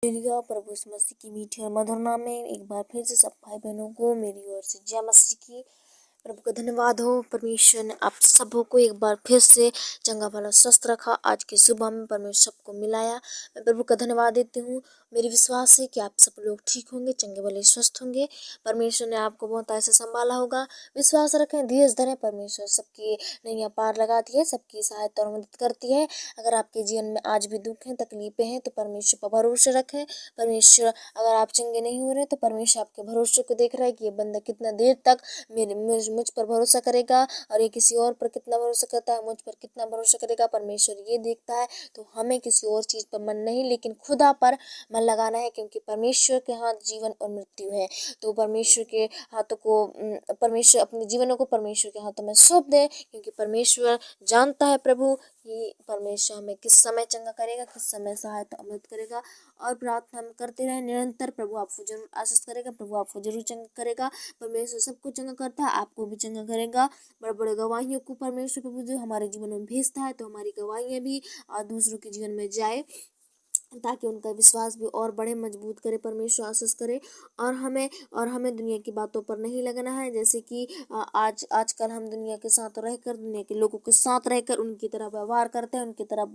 Hallelujah. प्रभु यीशु मसीह की मीठी और मधुर नाम में एक बार फिर से सब भाई बहनों को मेरी ओर से जय मसीह की। प्रभु का धन्यवाद हो, परमेश्वर ने आप सबों को एक बार फिर से चंगा भला स्वस्थ रखा। आज की सुबह में परमेश्वर सबको मिलाया। मैं प्रभु का धन्यवाद देती हूँ। मेरी विश्वास है कि आप सब लोग ठीक होंगे, चंगे भले स्वस्थ होंगे। परमेश्वर ने आपको बहुत ऐसे संभाला होगा। विश्वास रखें, धीरज धरें। परमेश्वर सबकी नैया पार लगाती है, सबकी सहायता और मदद करती है। अगर आपके जीवन में आज भी दुख हैं, तकलीफें हैं तो परमेश्वर पर भरोसा रखें। परमेश्वर अगर आप चंगे नहीं हो रहे तो परमेश्वर आपके भरोसे को देख रहा है कि ये बंदा कितना देर तक मुझ पर भरोसा करेगा और ये किसी और पर कितना भरोसा करता है, मुझ पर कितना भरोसा करेगा। परमेश्वर ये देखता है। तो हमें किसी और चीज़ पर मन नहीं लेकिन खुदा पर मन लगाना है, क्योंकि परमेश्वर के हाथ जीवन और मृत्यु है। तो परमेश्वर के हाथों को परमेश्वर अपने जीवनों को परमेश्वर के हाथों में सौंप दे, क्योंकि परमेश्वर जानता है प्रभु कि परमेश्वर हमें किस समय चंगा करेगा, किस समय सहायता मदद करेगा। और प्रार्थना हम करते रहे निरंतर। प्रभु आपको जरूर आशीष करेगा, प्रभु आपको जरूर चंगा करेगा। परमेश्वर सबको चंगा करता है, आपको भी चंगा करेगा। बड़े बड़े गवाहियों को परमेश्वर प्रभु जो हमारे जीवन में भेजता है, तो हमारी गवाहियाँ भी दूसरों के जीवन में जाए, ताकि उनका विश्वास भी और बड़े मजबूत करे। परमेश्वर आशीष करे। और हमें दुनिया की बातों पर नहीं लगना है। जैसे कि आजकल हम दुनिया के साथ रहकर, दुनिया के लोगों के साथ रहकर उनकी तरह व्यवहार करते हैं, उनकी तरह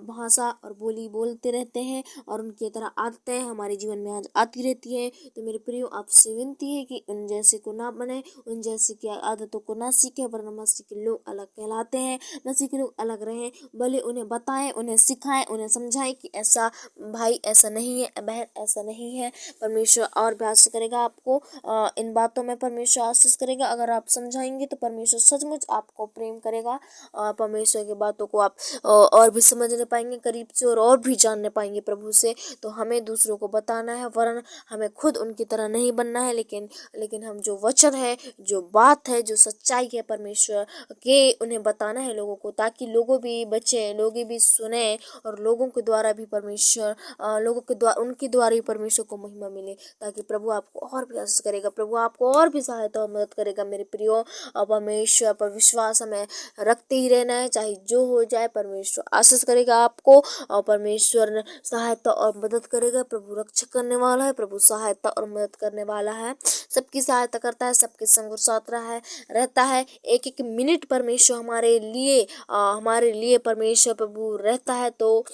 भाषा और बोली बोलते रहते हैं, और उनकी तरह आदतें हमारे जीवन में आज आती रहती है। तो मेरे प्रियो, आपसे विनती है कि उन जैसे को ना बने, उन जैसे की आदतों को ना सीखे, वरना मसीह के लोग अलग कहलाते हैं। मसीह के लोग अलग रहें, भले उन्हें बताएं, उन्हें सिखाएं, उन्हें समझाएं कि ऐसा भाई ऐसा नहीं है, बहन ऐसा नहीं है। परमेश्वर और भी आशीष करेगा आपको। इन बातों में परमेश्वर आशीष करेगा। अगर आप समझाएंगे तो परमेश्वर सचमुच आपको प्रेम करेगा। परमेश्वर की बातों को आप और भी समझने पाएंगे करीब से, और भी जानने पाएंगे प्रभु से। तो हमें दूसरों को बताना है, वरन हमें खुद उनकी तरह नहीं बनना है। लेकिन हम जो वचन है, जो बात है, जो सच्चाई है परमेश्वर के, उन्हें बताना है लोगों को, ताकि लोगों भी बचे, लोग भी सुने, और लोगों के द्वारा भी परमेश्वर उनके द्वारा ही परमेश्वर को महिमा मिले। ताकि प्रभु आपको और भी आशीष करेगा, प्रभु आपको और भी सहायता और मदद करेगा। मेरे प्रियो, परमेश्वर पर विश्वास हमें रखते ही रहना है, चाहे जो हो जाए। परमेश्वर आशीष करेगा आपको, और परमेश्वर सहायता और मदद करेगा। प्रभु रक्षा करने वाला है, प्रभु सहायता और मदद करने वाला है। सबकी सहायता करता है, सबके संग और साथ रहता है। एक एक मिनट परमेश्वर हमारे लिए परमेश्वर प्रभु रहता है। तो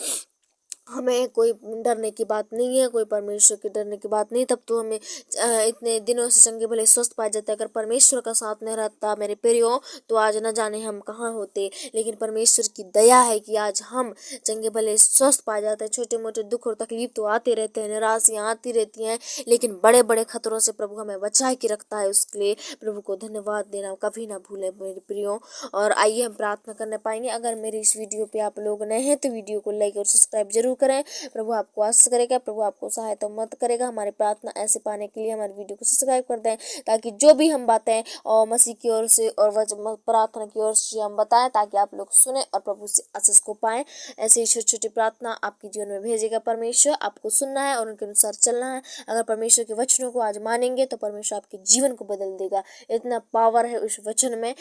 हमें कोई डरने की बात नहीं है, कोई परमेश्वर के डरने की बात नहीं। तब तो हमें इतने दिनों से चंगे भले स्वस्थ पाए जाते। अगर परमेश्वर का साथ नहीं रहता मेरे प्रियो, तो आज न जाने हम कहाँ होते। लेकिन परमेश्वर की दया है कि आज हम चंगे भले स्वस्थ पाए जाते हैं। छोटे मोटे दुख और तकलीफ तो आते रहते हैं, निराशियाँ आती रहती हैं, लेकिन बड़े बड़े खतरों से प्रभु हमें बचा के रखता है। उसके लिए प्रभु को धन्यवाद देना कभी ना भूलें मेरे प्रियो। और आइए हम प्रार्थना करने पाएंगे। अगर मेरी इस वीडियो पे आप लोग नए हैं तो वीडियो को लाइक और सब्सक्राइब जरूर करें। प्रभु आपको आशीष करेगा, प्रभु आपको सहायता मदद करेगा। हमारी प्रार्थना ऐसे पाने के लिए हमारे वीडियो को सब्सक्राइब कर दें, ताकि जो भी हम बातें और मसीह की ओर से और प्रार्थना की ओर से हम बताएं, ताकि आप लोग सुने और प्रभु से आशीष को पाएं। ऐसे ही छोटी छोटी प्रार्थना आपके जीवन में भेजेगा परमेश्वर। आपको सुनना है और उनके अनुसार चलना है। अगर परमेश्वर के वचनों को आज मानेंगे तो परमेश्वर आपके जीवन को बदल देगा। इतना पावर है उस वचन में।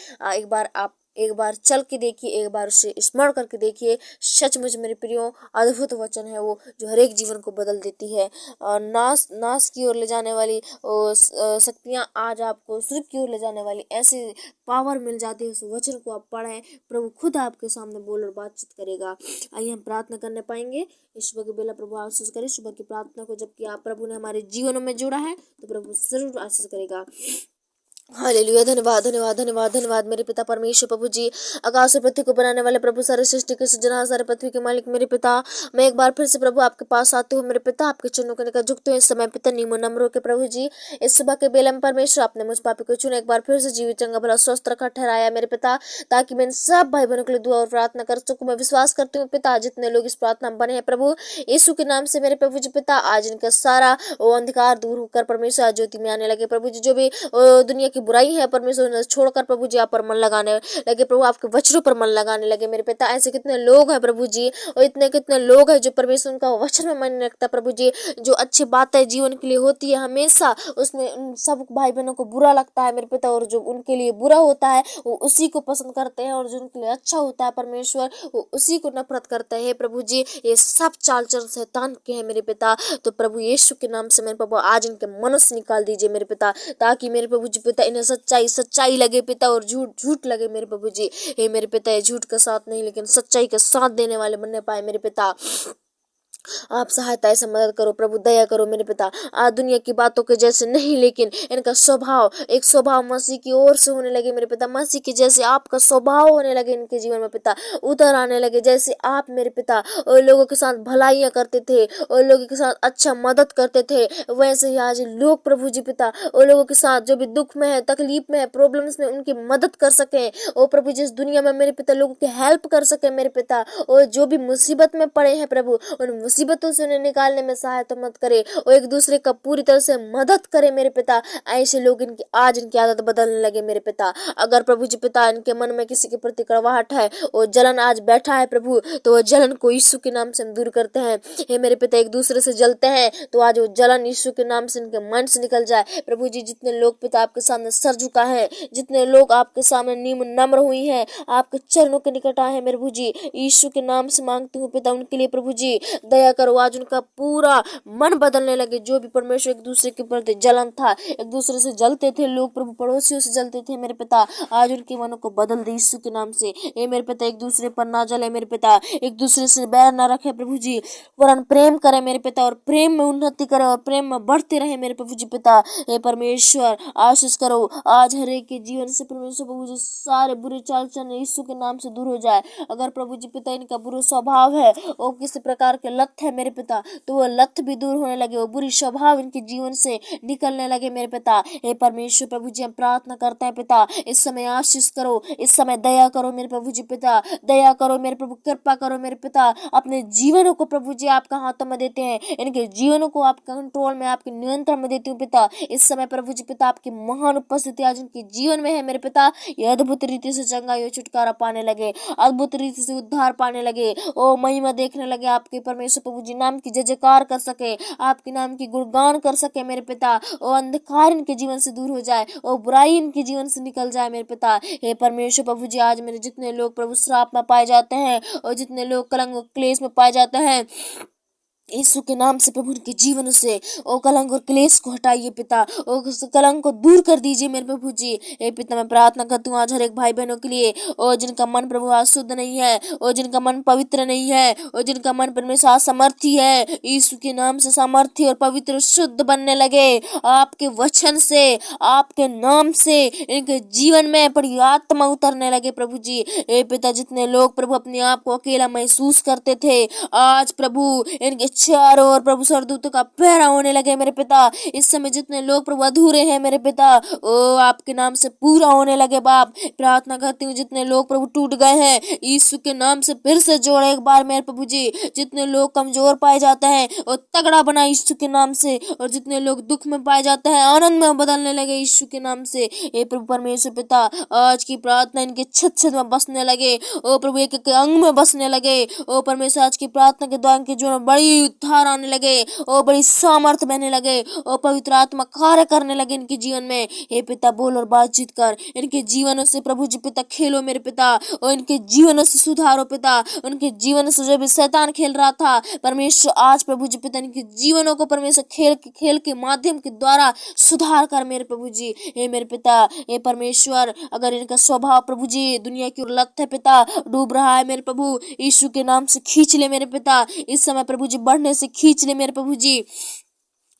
एक बार चल के देखिए, एक बार उसे स्मरण करके देखिए। सचमुच मेरे प्रियो, अद्भुत वचन है वो, जो हर एक जीवन को बदल देती है। नाश की ओर ले जाने वाली शक्तियाँ आज आपको स्वर्ग की ओर ले जाने वाली ऐसी पावर मिल जाती है। उस वचन को आप पढ़ें, प्रभु खुद आपके सामने बोल और बातचीत करेगा। आइए हम प्रार्थना करने पाएंगे। इस सुबह की बेला प्रभु आशीष करे। सुबह की प्रार्थना को जबकि आप प्रभु ने हमारे जीवनों में जोड़ा है, तो प्रभु जरूर आशीष करेगा। हालेलुया। धन्यवाद धन्यवाद धन्यवाद धन्यवाद मेरे पिता परमेश्वर प्रभु जी, आकाश और पृथ्वी को बनाने वाले प्रभु, सारे सृष्टि के सृजनहार, सारे पृथ्वी के मालिक मेरे पिता, मैं एक बार फिर से प्रभु आपके पास आते हुए मेरे पिता आपके चरणों के निकट झुकते हुए इस समय पिता नीमो नम्र के प्रभु जी, इस सुबह के बेला में परमेश्वर आपने मुझ पापी को चुना, एक बार फिर से जीवित चंगा भला स्वस्थ रखा ठहराया मेरे पिता, ताकि मैं सब भाई बहनों के लिए दुआ और प्रार्थना कर सकूं। मैं विश्वास करती हूँ पिता, जितने लोग इस प्रार्थना में बने हैं प्रभु यीशु के नाम से मेरे प्रभु जी पिता, आज इनका सारा वो अंधकार दूर होकर परमेश्वर ज्योति में आने लगे प्रभु जी। जो भी दुनिया की बुराई है परमेश्वर उन्हें छोड़कर प्रभु जी आप पर मन लगाने लगे, प्रभु आपके वचनों पर मन लगाने लगे मेरे पिता। ऐसे कितने लोग हैं प्रभु जी, और इतने कितने लोग हैं जो परमेश्वर उनका वचन में मन नहीं रखता प्रभु जी। जो अच्छी बातें जीवन के लिए होती है हमेशा उसमें उन सब भाई बहनों को बुरा लगता है मेरे पिता, और जो उनके लिए बुरा होता है वो उसी को पसंद करते हैं, और जो उनके लिए अच्छा होता है परमेश्वर वो उसी को नफरत करते हैं प्रभु जी। ये सब चाल चलन शैतान के हैं मेरे पिता। तो प्रभु यीशु के नाम से मेरे प्रभु आज इनके मन से निकाल दीजिए मेरे पिता, ताकि मेरे प्रभु जी पिता इन्हें सच्चाई सच्चाई लगे पिता, और झूठ झूठ लगे मेरे प्रभु जी। हे मेरे पिता ये झूठ का साथ नहीं लेकिन सच्चाई का साथ देने वाले बनने पाए मेरे पिता। आप सहायता ऐसे मदद करो प्रभु, दया करो मेरे पिता। आज दुनिया की बातों के जैसे नहीं, लेकिन इनका स्वभाव एक स्वभाव मसीह की ओर से होने लगे मेरे पिता। मसीह के जैसे आपका स्वभाव होने लगे इनके जीवन में पिता, उतर आने लगे। जैसे आप मेरे पिता और लोगों के साथ भलाइयाँ करते थे और लोगों के साथ अच्छा मदद करते थे, वैसे ही आज लोग प्रभु जी पिता और लोगों के साथ जो भी दुख में है, तकलीफ में है, प्रॉब्लम्स में, उनकी मदद कर सकें। और प्रभु जिस दुनिया में मेरे पिता लोगों की हेल्प कर सके मेरे पिता, और जो भी मुसीबत में पड़े हैं प्रभु उन मुसीबतों से उन्हें निकालने में सहायता मत करे, और एक दूसरे का पूरी तरह से मदद करे मेरे पिता। ऐसे लोग इनकी आज इनकी आदत बदलने लगे मेरे पिता। अगर प्रभु जी पिता इनके मन में किसी के प्रति कड़वाहट है और जलन आज बैठा है प्रभु, तो वो जलन को यीशु के नाम से हम दूर करते हैं। हे मेरे पिता एक दूसरे से जलते हैं तो आज वो जलन यीशु के नाम से इनके मन से निकल जाए प्रभु जी। जितने लोग पिता आपके सामने सर झुका है, जितने लोग आपके सामने नम्र हुई हैं, आपके चरणों के निकट आए हैं मेरे प्रभु जी, यीशु के नाम से मांगती हूँ पिता उनके लिए प्रभु जी दया करो। आज उनका पूरा मन बदलने लगे। जो भी परमेश्वर एक दूसरे के प्रति जलन था, एक दूसरे से जलते थे लोग प्रभु, पड़ोसियों से जलते थे मेरे पिता, आज उनके मनों को बदल दे यीशु के नाम से। ये मेरे पिता एक दूसरे पर ना जले मेरे पिता, एक दूसरे से बैर ना रखे प्रभु जी, वरन प्रेम करे मेरे पिता, और प्रेम में उन्नति करे और प्रेम में बढ़ते रहे मेरे प्रभु जी पिता। हे परमेश्वर आशीष करो आज हर एक के जीवन से परमेश्वर प्रभु जी, सारे बुरे चाल चलन यीशु के नाम से दूर हो जाए। अगर प्रभु जी पिता इनका बुरा स्वभाव है और किसी प्रकार के लत है मेरे पिता, तो वो लत भी दूर होने लगे, वो बुरी स्वभाव इनके जीवन से निकलने लगे मेरे पिता। हे परमेश्वर प्रभु जी हम प्रार्थना करते हैं पिता, इस समय आशीष करो, इस समय दया करो मेरे प्रभु जी पिता, दया करो मेरे प्रभु, कृपा करो मेरे पिता। अपने जीवनों को प्रभु जी आपका हाथों में देते हैं, इनके जीवनों को आपके कंट्रोल में, आपके नियंत्रण में देती हूँ पिता। इस समय प्रभु जी पिता आपकी महान उपस्थिति आज उनके जीवन में है मेरे पिता। ये अद्भुत रीति से चंगाई और छुटकारा पाने लगे, अद्भुत रीति से उद्धार पाने लगे, ओ महिमा देखने लगे आपके परमेश्वर प्रभु जी, नाम की जय जयकार कर सके, आपके नाम की गुणगान कर सके मेरे पिता। और अंधकार इनके जीवन से दूर हो जाए और बुराई इनके जीवन से निकल जाए मेरे पिता। हे परमेश्वर प्रभु जी आज मेरे जितने लोग प्रभु श्राप में पाए जाते हैं और जितने लोग कलंक क्लेश में पाए जाते हैं, यीशु के नाम से प्रभु उनके जीवन से ओ कलंक और क्लेश को हटाइए पिता, ओ कलंक को दूर कर दीजिए मेरे प्रभु जी। हे पिता मैं प्रार्थना करती हूँ आज हर एक भाई बहनों के लिए, और जिनका मन प्रभु आज शुद्ध नहीं है, और जिनका मन पवित्र नहीं है, और जिनका मन परमेश्वर आज समर्थी है, यीशु के नाम से समर्थी और पवित्र शुद्ध बनने लगे आपके वचन से, आपके नाम से इनके जीवन में बड़ी आत्मा उतरने लगे प्रभु जी। हे पिता जितने लोग प्रभु अपने आप को अकेला महसूस करते थे, आज प्रभु इनके चारों ओर प्रभु सरदूतों का पहरा होने लगे मेरे पिता। इस समय जितने लोग प्रभु अधूरे हैं मेरे पिता, ओ आपके नाम से पूरा होने लगे बाप। प्रार्थना करती हूँ जितने लोग प्रभु टूट गए हैं, यीशु के नाम से फिर से जोड़े एक बार मेरे प्रभु जी। जितने लोग कमजोर पाए जाते हैं और तगड़ा बना यीशु के नाम से, और जितने लोग दुख में पाए जाते हैं आनंद में बदलने लगे यीशु के नाम से। हे प्रभु परमेश्वर पिता आज की प्रार्थना इनके छत छत में बसने लगे, ओ प्रभु एक एक अंग में बसने लगे। ओ परमेश्वर आज की प्रार्थना के द्वारा इनके जीवन में बड़ी उद्धार आने लगे, ओ बड़ी सामर्थ बहने लगे, ओ पवित्र आत्मा कार्य करने लगे इनके जीवन में। हे पिता बोल और बातचीत कर इनके जीवनों से प्रभु जी पिता, खेलो मेरे पिता, और इनके जीवनों से सुधारो पिता। उनके जीवन से जो भी शैतान खेल रहा था परमेश्वर आज प्रभु जी पिता इनके जीवनों को परमेश्वर खेल के माध्यम के द्वारा सुधार कर मेरे प्रभु जी। हे मेरे पिता हे परमेश्वर अगर इनका स्वभाव प्रभु जी दुनिया की ओर लत है पिता, डूब रहा है मेरे प्रभु, यीशु के नाम से खींच ले मेरे पिता। इस समय प्रभु जी बढ़ने से खींच ले मेरे प्रभु जी,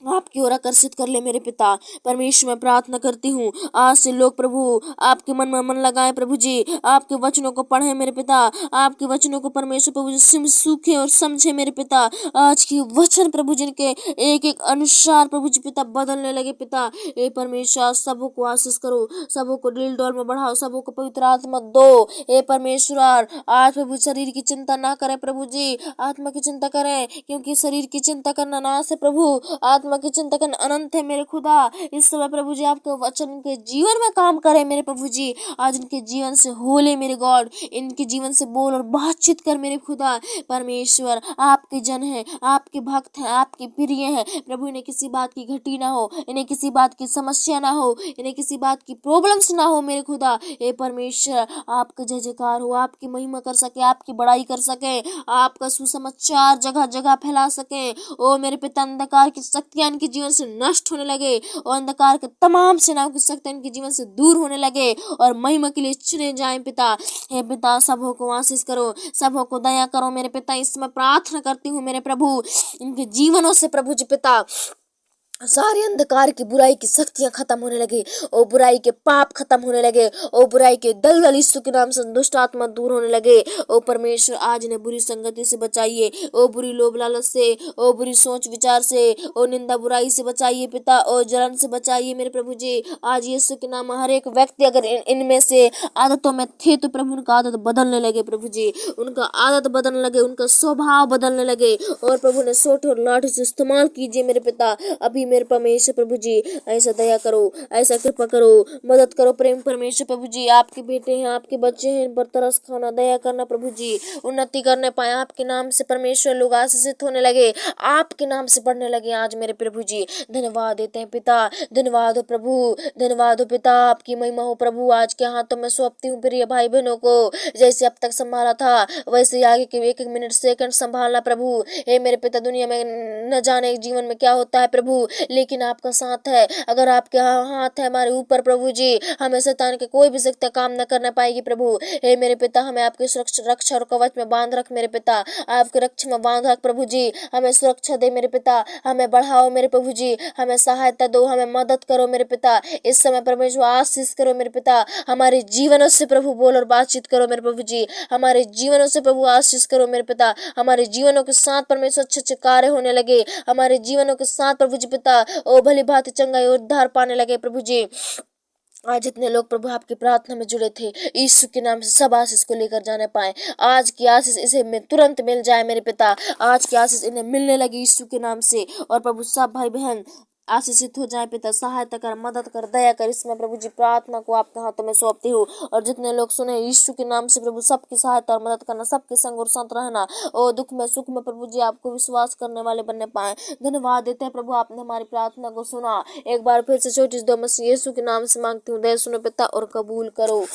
आपकी ओर आकर्षित कर ले मेरे पिता। परमेश्वर मैं प्रार्थना करती हूँ आज से लोग प्रभु आपके मन में मन लगाए प्रभु जी, आपके वचनों को पढ़े मेरे पिता, आपके वचनों को परमेश्वर प्रभु जी सूखे और समझे मेरे पिता। आज की वचन प्रभु जी के एक एक अनुसार प्रभु जी पिता बदलने लगे पिता। हे परमेश्वर सबों को आशीष करो, सबों को दिल डोल में बढ़ाओ, सबों को पवित्र आत्मा दो। हे परमेश्वर आज प्रभु शरीर की चिंता ना करें प्रभु जी, आत्मा की चिंता करें, क्योंकि शरीर की चिंता करना नाश है प्रभु, आत्मा महिमा की चिंता करना अनंत है मेरे खुदा। इस समय प्रभु जी आपके वचन इनके जीवन में काम करे मेरे प्रभु जी। आज इनके जीवन से होले मेरे गॉड, इनके जीवन से बोल और बातचीत कर मेरे खुदा। परमेश्वर आपके जन है, आपके भक्त हैं, आपके प्रिय हैं प्रभु। इन्हें किसी बात की घटी ना हो, इन्हें किसी बात की समस्या ना हो, इन्हें किसी बात की प्रॉब्लम्स ना हो मेरे खुदा। हे परमेश्वर आपका जय जयकार हो, आपकी महिमा कर सके, आपकी बड़ाई कर सके, आपका सुसमाचार जगह जगह फैला सके। ओ मेरे पिता अंधकार की शक्तियां इनके जीवन से नष्ट होने लगे और अंधकार के तमाम सेनाओं की शक्तियां इनके जीवन से दूर होने लगे और महिमा के लिए चुने जाएं पिता। हे पिता सबों को आशीष करो, सबों को दया करो मेरे पिता। इस समय प्रार्थना करती हूँ मेरे प्रभु, इनके जीवनों से प्रभु जी पिता सारे अंधकार की बुराई की शक्तियां खत्म होने लगे, ओ बुराई के पाप खत्म होने लगे, ओ बुराई के दलदल यीशु के नाम से दुष्ट आत्मा दूर होने लगे। ओ परमेश्वर आज इन्हें बुरी संगति से बचाइए, ओ बुरी लोभ लालच से, ओ बुरी सोच विचार से, ओ निंदा बुराई से बचाइए पिता, ओ जलन से बचाइए मेरे प्रभु जी। आज यीशु के नाम हर एक व्यक्ति अगर इनमें से आदतों में थे तो प्रभु उनका आदत बदलने लगे प्रभु जी, उनका आदत बदलने लगे, उनका स्वभाव बदलने लगे। और प्रभु ने सोटे और लाठी से इस्तेमाल कीजिए मेरे पिता। अभी मेरे परमेश्वर प्रभु जी ऐसा दया करो, ऐसा कृपा करो, मदद करो प्रेम परमेश्वर प्रभु जी। आपके बेटे हैं, आपके बच्चे हैं, इन पर तरस खाना, दया करना प्रभु जी, उन्नति करने पाए आपके नाम से परमेश्वर। लोग आशीषित होने लगे, आपके नाम से बढ़ने लगे आज मेरे प्रभु जी। धन्यवाद देते हैं पिता, धन्यवाद हो प्रभु, धन्यवाद हो पिता। आपकी महिमा हो प्रभु। आज के हाथों में सौंपती हूँ प्रिय भाई बहनों को, जैसे अब तक संभाला था वैसे ही आगे के एक एक मिनट सेकंड संभालना प्रभु। हे मेरे पिता दुनिया में न जाने जीवन में क्या होता है प्रभु, लेकिन आपका साथ है। अगर आपके हाथ है हमारे ऊपर प्रभु जी, हमें शैतान के कोई भी शक्ति काम न करना पाएगी प्रभु। हे मेरे पिता हमें आपके सुरक्षा रक्षा और कवच में बांध रख मेरे पिता, आपके रक्षा में बांध रख प्रभु जी। हमें सुरक्षा दे मेरे पिता, हमें बढ़ाओ मेरे प्रभु जी, हमें सहायता दो, हमें मदद करो मेरे पिता। इस समय परमेश्वर आशीष करो मेरे पिता, हमारे जीवनों से प्रभु बोल और बातचीत करो मेरे प्रभु जी। हमारे जीवनों से प्रभु आशीष करो मेरे पिता। हमारे जीवनों के साथ परमेश्वर अच्छे अच्छे कार्य होने लगे, हमारे जीवनों के साथ प्रभु जी पिता ओ भली भांति चंगाई और उद्धार पाने लगे प्रभु जी। आज जितने लोग प्रभु आपकी प्रार्थना में जुड़े थे यीशु के नाम से सब आशीष को लेकर जाने पाए। आज की आशीष इसे में तुरंत मिल जाए मेरे पिता, आज की आशीष इन्हें मिलने लगी यीशु के नाम से। और प्रभु सब भाई बहन आशीषित हो जाए पिता, सहायता कर, मदद कर, दया कर। इसमें प्रभु जी प्रार्थना को आपके हाथों में सौंपती हूँ। और जितने लोग सुने यीशु के नाम से प्रभु सबकी सहायता और मदद करना, सबके संग और साथ रहना, और दुख में सुख में प्रभु जी आपको विश्वास करने वाले बनने पाए। धन्यवाद देते हैं प्रभु, आपने हमारी प्रार्थना को सुना। एक बार फिर से छोटी सी दुआ मसीह यीशु के नाम से मांगती हूँ, दया सुनो पिता और कबूल करो।